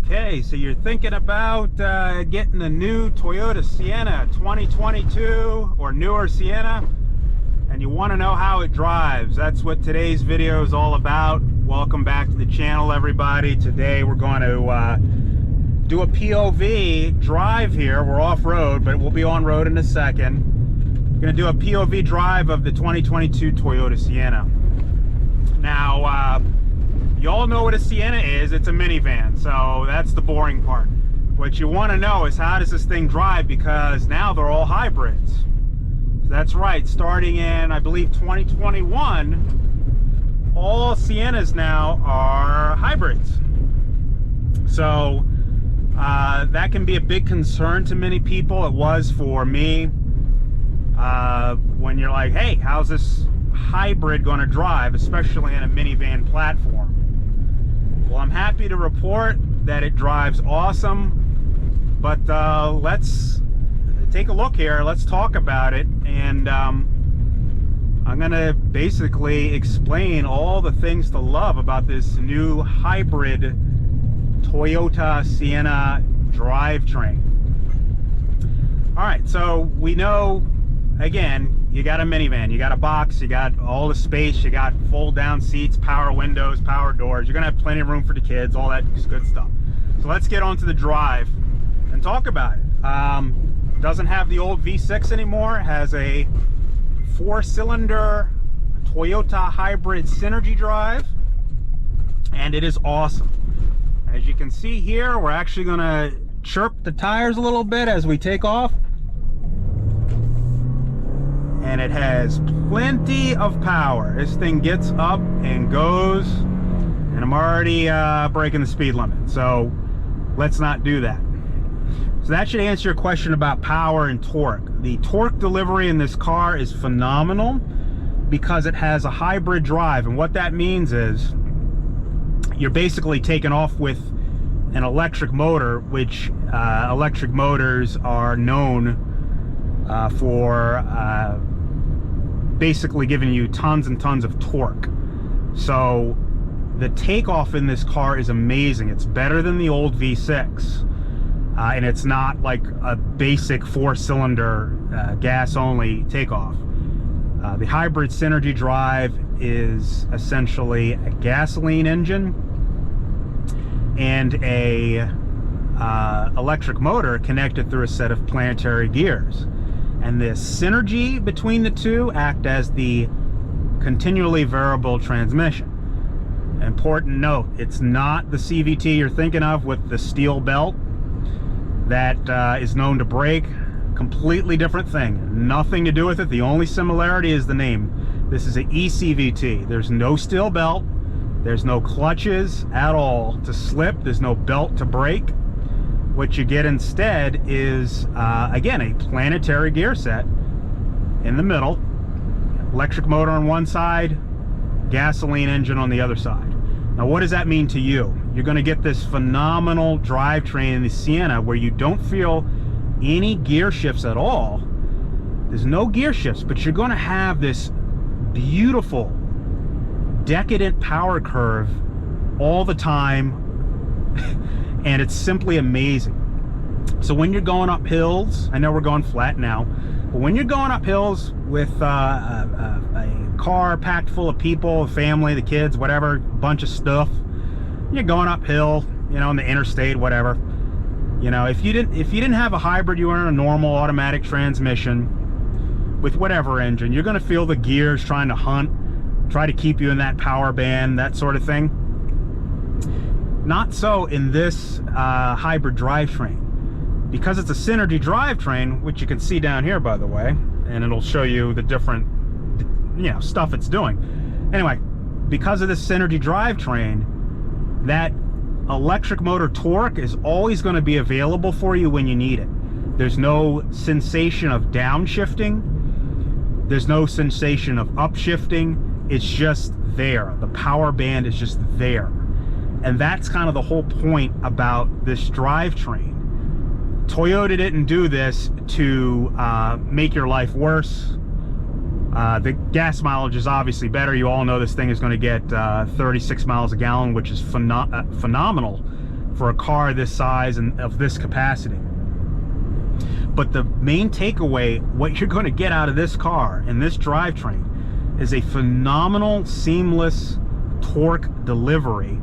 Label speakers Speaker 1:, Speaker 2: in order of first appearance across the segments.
Speaker 1: Okay, so you're thinking about getting a new Toyota Sienna 2022 or newer Sienna, and you want to know how it drives. That's what today's video is all about. Welcome back to the channel, everybody. Today we're going to do a POV drive here. We're off-road, but we'll be on-road in a second. We're going to do a POV drive of the 2022 Toyota Sienna. Now, you all know what a Sienna is. It's a minivan, so that's the boring part. What you want to know is, how does this thing drive, because now they're all hybrids. So that's right, starting in, I believe, 2021, all Siennas now are hybrids. So that can be a big concern to many people. It was for me. When you're like, hey, how's this hybrid going to drive, especially in a minivan platform? Well, I'm happy to report that it drives awesome, but let's take a look here. Let's talk about it, and I'm gonna basically explain all the things to love about this new hybrid Toyota Sienna drivetrain. All right, so we know, again, you got a minivan, you got a box, you got all the space, you got fold down seats, power windows, power doors. You're gonna have plenty of room for the kids, all that good stuff. So let's get on to the drive and talk about it. Doesn't have the old V6 anymore. It has a 4-cylinder Toyota hybrid Synergy drive, and it is awesome. As you can see here, we're actually gonna chirp the tires a little bit as we take off. And it has plenty of power. This thing gets up and goes, and I'm already breaking the speed limit, so let's not do that. So that should answer your question about power and torque. The torque delivery in this car is phenomenal because it has a hybrid drive, and what that means is you're basically taking off with an electric motor, which electric motors are known for basically giving you tons and tons of torque. So the takeoff in this car is amazing. It's better than the old V6, and it's not like a basic 4-cylinder gas only takeoff. The hybrid Synergy drive is essentially a gasoline engine and a electric motor connected through a set of planetary gears. And the synergy between the two act as the continually variable transmission. Important note, it's not the CVT you're thinking of with the steel belt that is known to brake. Completely different thing. Nothing to do with it. The only similarity is the name. This is an eCVT. There's no steel belt. There's no clutches at all to slip. There's no belt to brake. What you get instead is, again, a planetary gear set in the middle, electric motor on one side, gasoline engine on the other side. Now, what does that mean to you? You're going to get this phenomenal drivetrain in the Sienna where you don't feel any gear shifts at all. There's no gear shifts, but you're going to have this beautiful, decadent power curve all the time. And it's simply amazing. So when you're going up hills, I know we're going flat now, but when you're going up hills with a car packed full of people, family, the kids, whatever, bunch of stuff, you're going uphill, you know, on the interstate, whatever. You know, if you didn't have a hybrid, you were in a normal automatic transmission with whatever engine, you're going to feel the gears trying to hunt, try to keep you in that power band, that sort of thing. Not so in this hybrid drivetrain. Because it's a Synergy drivetrain, which you can see down here, by the way, and it'll show you the different, you know, stuff it's doing. Anyway, because of this Synergy drivetrain, that electric motor torque is always going to be available for you when you need it. There's no sensation of downshifting. There's no sensation of upshifting. It's just there. The power band is just there. And that's kind of the whole point about this drivetrain. Toyota didn't do this to make your life worse. The gas mileage is obviously better. You all know this thing is going to get 36 miles a gallon, which is phenomenal for a car this size and of this capacity. But the main takeaway, what you're going to get out of this car and this drivetrain, is a phenomenal, seamless torque delivery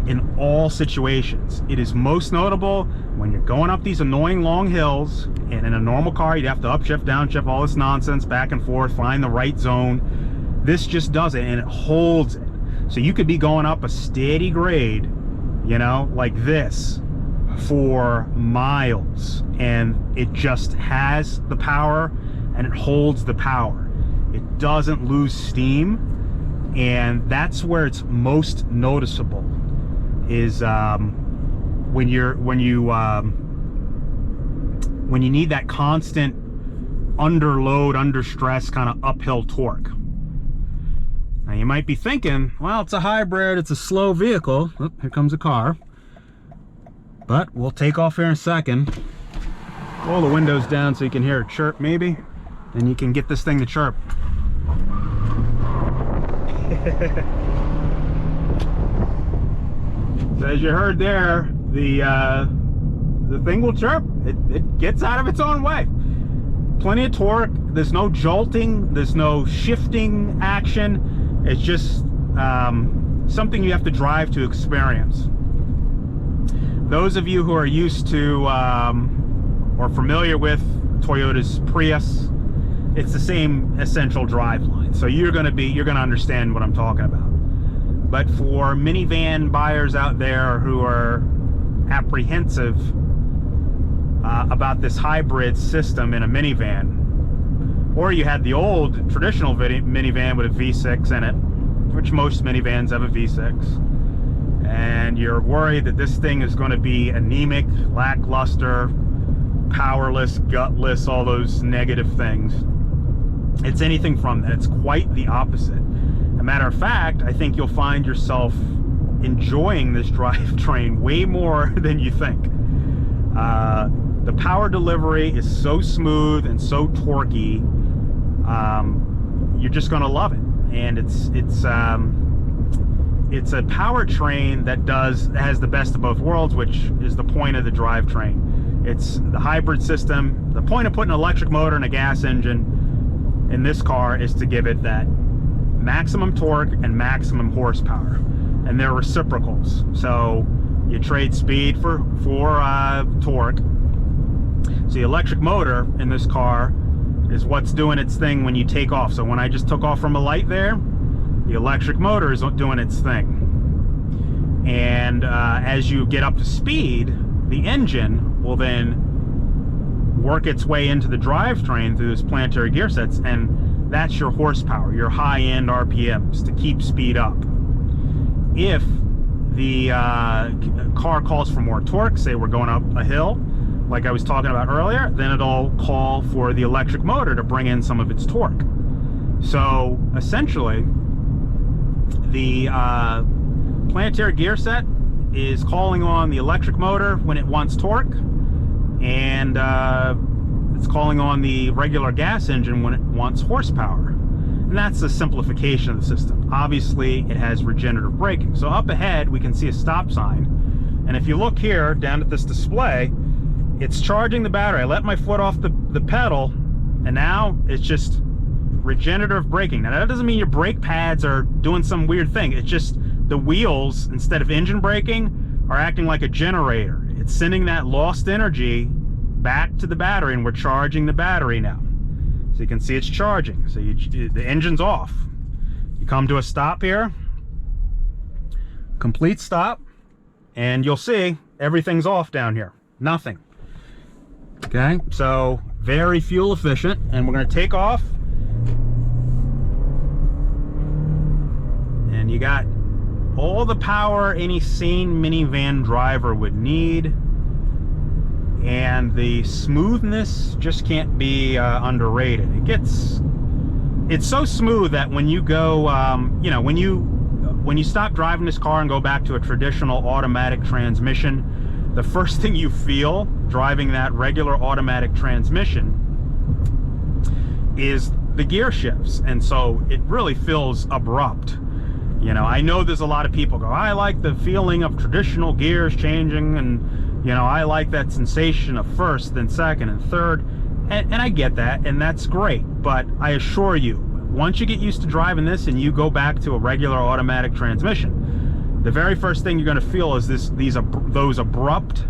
Speaker 1: in all situations. It is most notable when you're going up these annoying long hills, and in a normal car you'd have to upshift, downshift, all this nonsense, back and forth, find the right zone. This just does it, and it holds it. So you could be going up a steady grade, you know, like this, for miles, and it just has the power and it holds the power. It doesn't lose steam, and that's where it's most noticeable, is when you need that constant under load, under stress kind of uphill torque. Now you might be thinking, well, it's a hybrid, it's a slow vehicle. Oh, here comes a car. But we'll take off here in a second. Roll the windows down so you can hear a chirp maybe, and you can get this thing to chirp. So as you heard there, the thing will chirp. It gets out of its own way. Plenty of torque. There's no jolting. There's no shifting action. It's just something you have to drive to experience. Those of you who are used to or familiar with Toyota's Prius, it's the same essential drive line. So you're gonna understand what I'm talking about. But for minivan buyers out there who are apprehensive about this hybrid system in a minivan, or you had the old traditional minivan with a V6 in it, which most minivans have a V6, and you're worried that this thing is going to be anemic, lackluster, powerless, gutless, all those negative things. It's anything from that. It's quite the opposite. As a matter of fact, I think you'll find yourself enjoying this drivetrain way more than you think. The power delivery is so smooth and so torquey, you're just going to love it. And it's a powertrain that has the best of both worlds, which is the point of the drivetrain. It's the hybrid system. The point of putting an electric motor and a gas engine in this car is to give it that maximum torque and maximum horsepower, and they're reciprocals. So you trade speed for torque. So the electric motor in this car is what's doing its thing when you take off. So when I just took off from a light there, the electric motor is doing its thing. And as you get up to speed, the engine will then work its way into the drivetrain through those planetary gear sets, and that's your horsepower, your high-end RPMs to keep speed up. If the car calls for more torque, say we're going up a hill, like I was talking about earlier, then it'll call for the electric motor to bring in some of its torque. So essentially, the planetary gear set is calling on the electric motor when it wants torque, and it's calling on the regular gas engine when it wants horsepower. And that's a simplification of the system. Obviously, it has regenerative braking. So up ahead, we can see a stop sign. And if you look here, down at this display, it's charging the battery. I let my foot off the pedal, and now it's just regenerative braking. Now, that doesn't mean your brake pads are doing some weird thing. It's just the wheels, instead of engine braking, are acting like a generator. It's sending that lost energy back to the battery, and we're charging the battery now. So you can see it's charging. So the engine's off. You come to a stop here, complete stop, and you'll see everything's off down here. Nothing. Okay, so very fuel efficient, and we're going to take off. And you got all the power any sane minivan driver would need, and the smoothness just can't be underrated. It's so smooth that when you go, you know, when you stop driving this car and go back to a traditional automatic transmission, the first thing you feel driving that regular automatic transmission is the gear shifts, and so it really feels abrupt. You know, I know there's a lot of people go, I like the feeling of traditional gears changing, and you know, I like that sensation of first, then second, and third, and I get that, and that's great. But I assure you, once you get used to driving this and you go back to a regular automatic transmission, the very first thing you're going to feel is those abrupt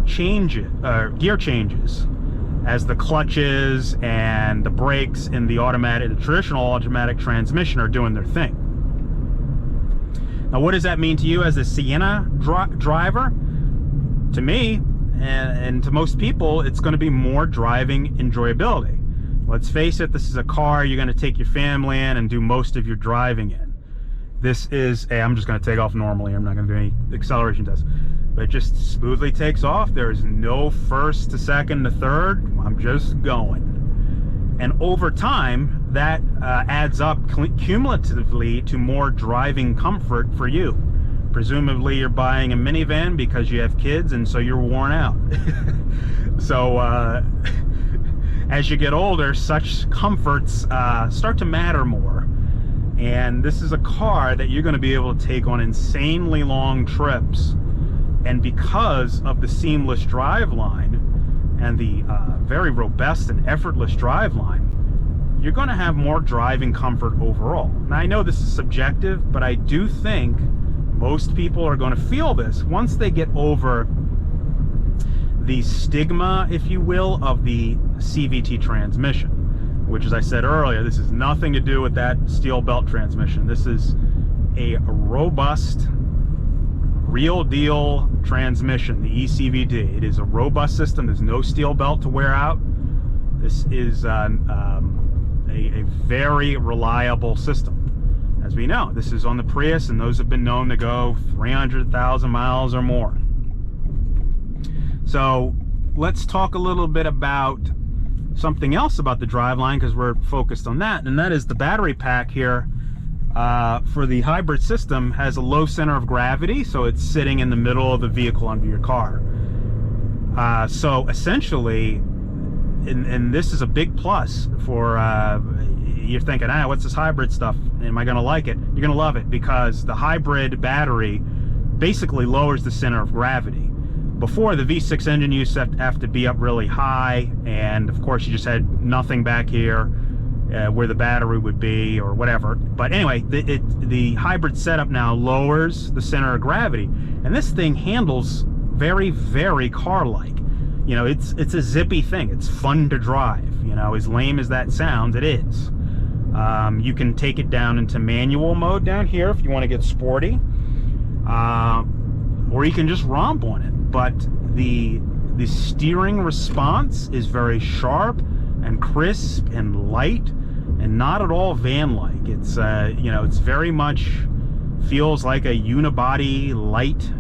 Speaker 1: changes, gear changes, as the clutches and the brakes in the traditional automatic transmission are doing their thing. Now, what does that mean to you as a Sienna driver? To me, and to most people, it's going to be more driving enjoyability. Let's face it, this is a car you're going to take your family in and do most of your driving in. This is I'm just going to take off normally. I'm not going to do any acceleration tests. But it just smoothly takes off. There is no first to second to third. I'm just going. And over time, that adds up cumulatively to more driving comfort for you. Presumably, you're buying a minivan because you have kids, and so you're worn out. So as you get older, such comforts start to matter more. And this is a car that you're going to be able to take on insanely long trips. And because of the seamless driveline and the very robust and effortless driveline, you're going to have more driving comfort overall. Now, I know this is subjective, but I do think most people are going to feel this once they get over the stigma, if you will, of the CVT transmission, which, as I said earlier, this has nothing to do with that steel belt transmission. This is a robust, real deal transmission, the eCVT. It is a robust system. There's no steel belt to wear out. This is a very reliable system. As we know, this is on the Prius, and those have been known to go 300,000 miles or more. So let's talk a little bit about something else about the driveline, because we're focused on that, and that is the battery pack here for the hybrid system has a low center of gravity, so it's sitting in the middle of the vehicle under your car. So essentially, and this is a big plus for you're thinking, what's this hybrid stuff? Am I going to like it? You're going to love it, because the hybrid battery basically lowers the center of gravity. Before, the V6 engine used to have to be up really high, and of course you just had nothing back here where the battery would be or whatever. But anyway, the hybrid setup now lowers the center of gravity, and this thing handles very, very car-like. You know, it's a zippy thing. It's fun to drive. You know, as lame as that sounds, it is. You can take it down into manual mode down here if you want to get sporty, or you can just romp on it. But the steering response is very sharp and crisp and light, and not at all van-like. It's you know, it's very much feels like a unibody, light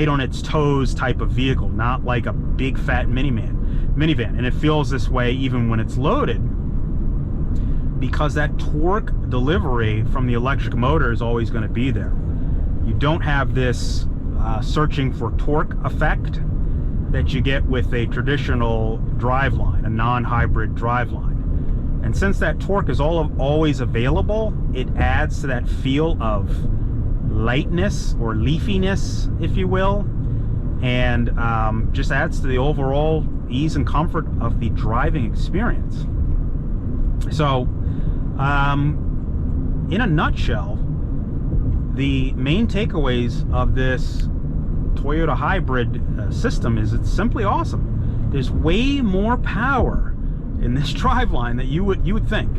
Speaker 1: on its toes type of vehicle, not like a big fat minivan. And it feels this way even when it's loaded, because that torque delivery from the electric motor is always going to be there. You don't have this searching for torque effect that you get with a traditional driveline, a non-hybrid driveline. And since that torque is always available, it adds to that feel of lightness or leafiness, if you will, and just adds to the overall ease and comfort of the driving experience. So in a nutshell, the main takeaways of this Toyota hybrid system is it's simply awesome. There's way more power in this driveline that you would think.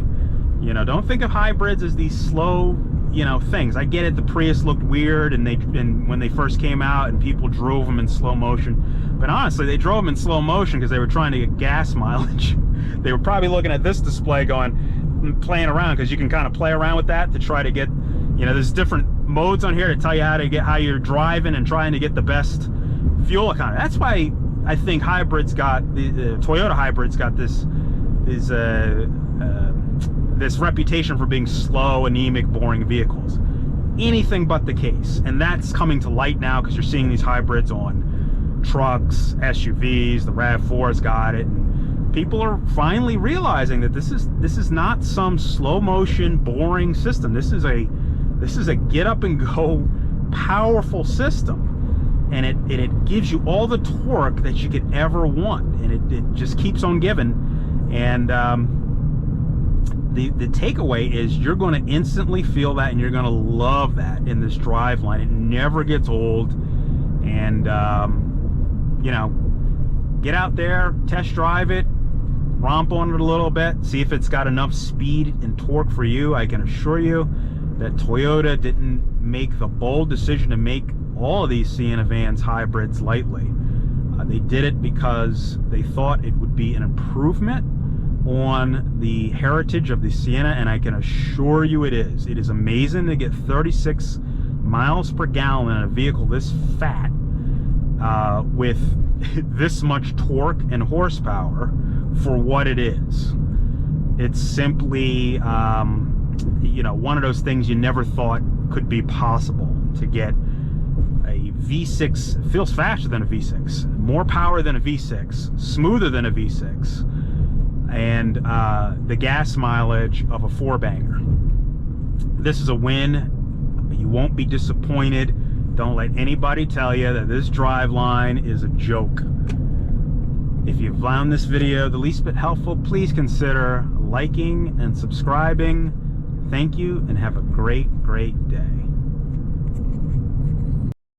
Speaker 1: You know, don't think of hybrids as these slow, you know, things. I get it, the Prius looked weird and when they first came out and people drove them in slow motion, but honestly they drove them in slow motion because they were trying to get gas mileage. They were probably looking at this display going, playing around, because you can kind of play around with that to try to get, you know, there's different modes on here to tell you how you're driving and trying to get the best fuel economy. That's why I think hybrids got the Toyota hybrids got this reputation for being slow, anemic, boring vehicles. Anything but the case, and that's coming to light now because you're seeing these hybrids on trucks, SUVs. The RAV4's got it. And people are finally realizing that this is not some slow motion, boring system. This is a This is a get up and go powerful system, and it gives you all the torque that you could ever want, and it just keeps on giving. And the takeaway is you're going to instantly feel that, and you're going to love that in this driveline. It never gets old. And you know, get out there, test drive it, romp on it a little bit, see if it's got enough speed and torque for you. I can assure you that Toyota didn't make the bold decision to make all of these Sienna vans hybrids lightly. They did it because they thought it would be an improvement on the heritage of the Sienna, and I can assure you it is. It is amazing to get 36 miles per gallon in a vehicle this fat with this much torque and horsepower for what it is. It's simply you know, one of those things you never thought could be possible, to get a V6. Feels faster than a V6, more power than a V6, smoother than a V6, and the gas mileage of a 4-banger. This is a win. You won't be disappointed. Don't let anybody tell you that this driveline is a joke. If you found this video the least bit helpful, please consider liking and subscribing. Thank you, and have a great, great day.